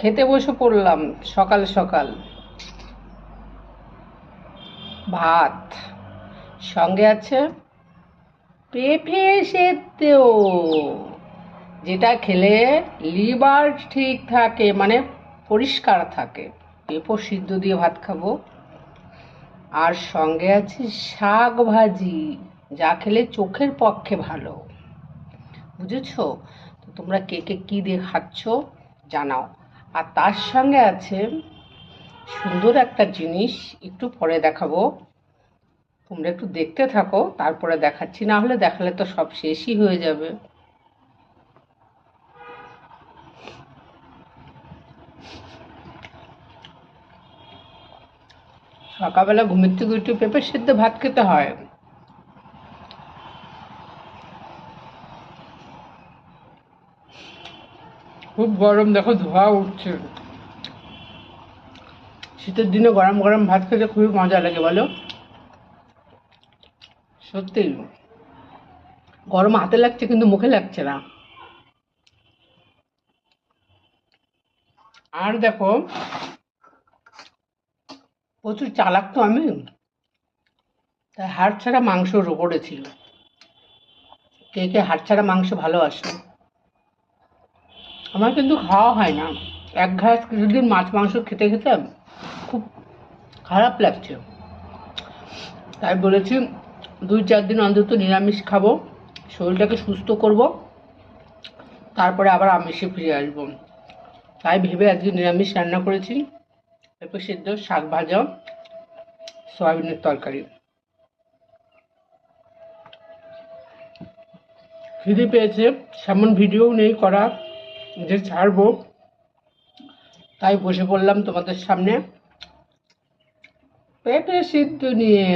খেতে বসে পড়লাম সকাল সকাল। ভাত, সঙ্গে আছে পেঁপে সেদ্ধ, যেটা খেলে লিভার ঠিক থাকে, মানে পরিষ্কার থাকে। পেঁপে সিদ্ধ দিয়ে ভাত খাবো। আর সঙ্গে আছে শাক ভাজি, যা খেলে চোখের পক্ষে ভালো। বুঝেছো? তো তোমরা কে কে কি দিয়ে খাচ্ছ জানাও। আর তার সঙ্গে আছে সুন্দর একটা জিনিস, একটু পরে দেখাবো। তোমরা একটু দেখতে থাকো, তারপরে দেখাচ্ছি, না হলে দেখালে তো সব শেষই হয়ে যাবে। সকালবেলা ঘুমের থেকে উঠে পেঁপে সেদ্ধ ভাত খেতে হয়। খুব গরম, দেখো ধোঁয়া উঠছে। শীতের দিনে গরম গরম ভাত খেতে খুবই মজা লাগে, বলো? সত্যি গরম হাতে লাগছে কিন্তু মুখে লাগছে না। আর দেখো, প্রচুর চালাক তো আমি, তাই হাড় ছাড়া মাংসর ওপরে ছিল। কে কে হাড় ছাড়া মাংস ভালোবাসে? আমার কিন্তু খাওয়া হয় না। এক ঘাস কিছুদিন মাছ মাংস খেতে খেতে খুব খারাপ লাগছে, তাই বলেছি 2-4 দিন অন্তত নিরামিষ খাবো, শরীরটাকে সুস্থ করব, তারপরে আবার আমিষে ফিরে আসবো। তাই ভেবে আজকে নিরামিষ রান্না করেছি, পেঁপে সেদ্ধ, শাক ভাজা, সয়াবিনের তরকারি। খিদে পেয়েছে, সেমন ভিডিও নেই করা যে ছাড়বো, তাই বসে পড়লাম তোমাদের সামনে পেঁপে সিদ্ধ নিয়ে।